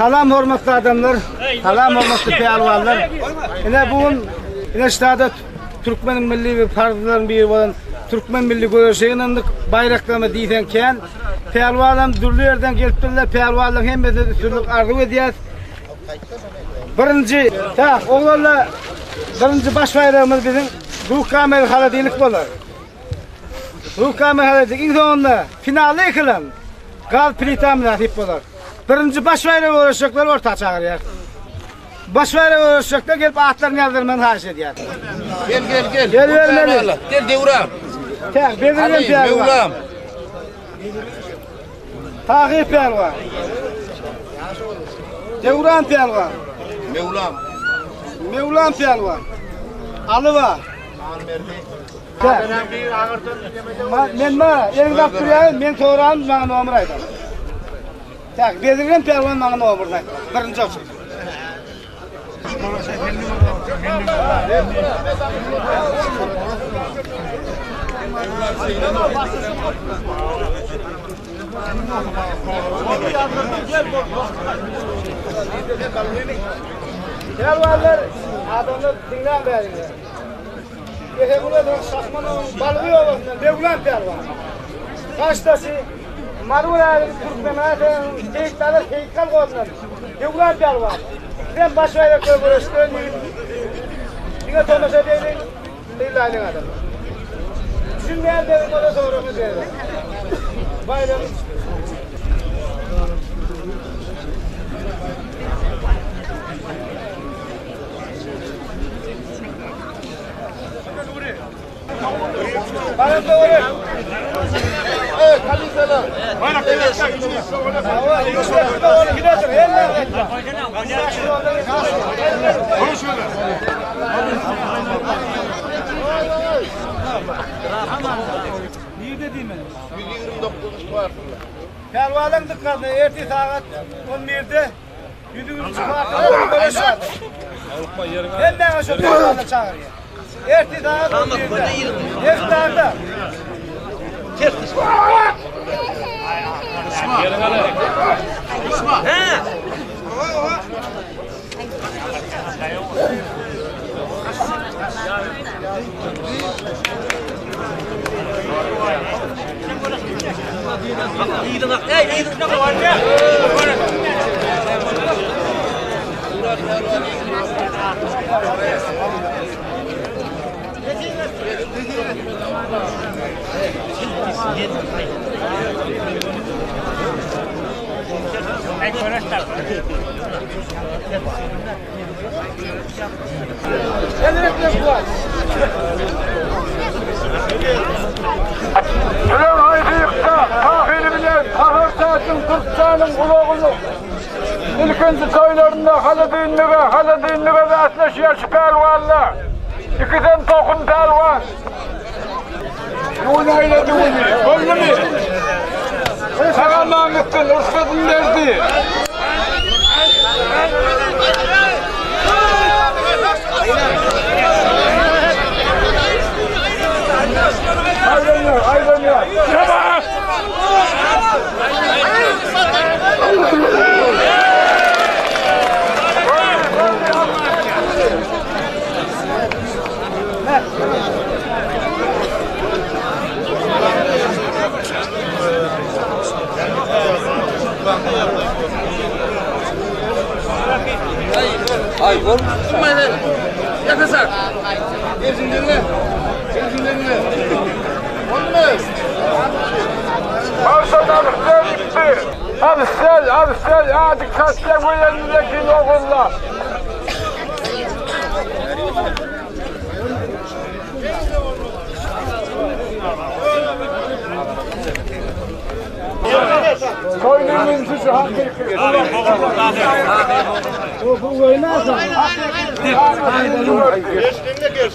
Salam hormatly adamlar, salam hormatly pehlwanlar. Ine bugün ine ştada Türkmen milli partilerin biri bolan Türkmen milli göreşiginin bayraklama diýenken pehlwanlar dürlü yerden gelipdiler. Pehlwanlar hemme de türlük arzu edýär. Birinci, oğlanlar birinci baş bayrağımız bizim Ruh Kamer Haladilik bolar. Ruh Kamer Haladilik ilk sonunda finalde yıkılan Gal Plitam nasip bolar. Birinci baş bayrağı uğraşacaklar orta çağırıyor. Baş bayrağı uğraşacaklar gelip atlarını yazdırmanı haş ediyor. Gel. Gel vermeli. Gel devram. Belirlen pehlwan. Tahir pehlwan. Devran pehlwan. Mevlam pehlwan. Alıva. Men elgap durýan, men toğran maňa nomur aýdam. Tak, belirlen pehlwan maňa nomur aýdam. Birinji okşy. Pehlwanlar adamlar dinlen berýär. Ehe burada şahmanın balgı yolundan Mevlam pehlwan. Kaçtası Marwara Türkmenatın teyktalar heykal goýanlar. Mevlam pehlwan. Ben baş bayrak görüşdüm. Diňe tomaşa diýdim. Billahi adam. Düşünmeýär dedim ola soragy berdim. Bayram Bayram doğru. Evet, hadi selam. Bayram Niye diyeyim ben? 129 var. Pehlwanın dikkatine erti saat 11'de 129 var. Görüşürüz. Benden şu pehlwanı çağırıyor. Erti saat 11'de. Eftarda. Osman. He. Ulan ayıkta, tahiri bilen, tahir saatin Türkçanın kulağını ilkinci toylarında halı düğünlüğe ve atlaşıyor şu pehlwanlar. İkiden tokun pehlwan. Düğün öyle düğünü, koydu mu? Sakallan gittin, ırskadın verdi. Aydınlar. Yaba! Ay oğlum, tutmayın lan. Yakasar. Gelsin dinle. Olmaz. Marşadan gitti. Hadi sel. Hadi kaçta bu yerindeki oğullar. Koynunun suçu hakiki. Bu oynarsa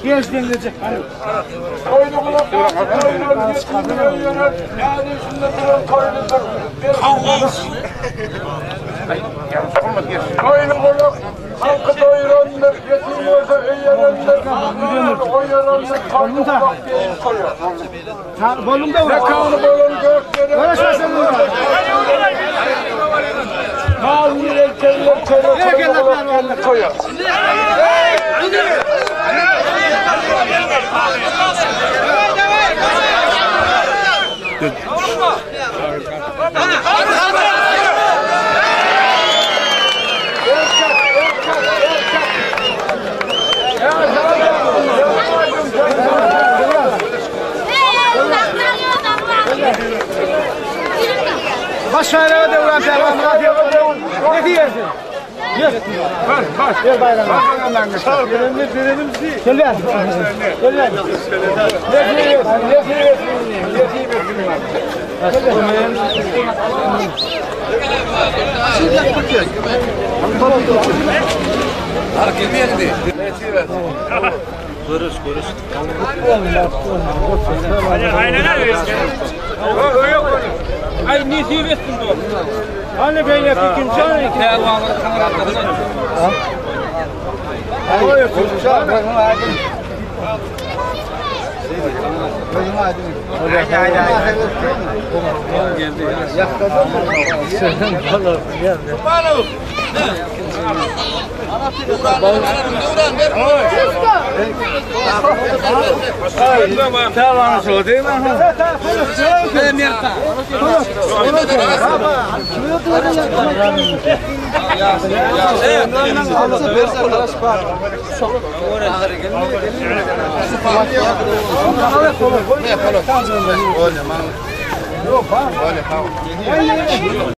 Geçtiğinde çek. Koynu kulaklar. Yani şunda duran koynudur. Koynu kulak. Halkı doyurandır. Yetim olsa eğlenendir. Oyanandır. Koynu kulak diye koyuyor. Bolunda var. Ne kanı bolun gökleri. Uğraşmasın burada. Başarılı devran devam ediyor. Ne diyorsun? Yok. Baş. Gel bayram. Birimiz. Gel lan. Gel lan. Görüş. Ay ne diyorsun bu? Hani ben yapayım canım. Telefonu kameratlarına. Ha? Hayır, konuşalım. Bırakın hadi. Bırakın hadi. Geldi ya. Yakaladım mı? Sen falan geldi. Banu. Telefonu söyledi mi? Ben yaptım. Yok ha.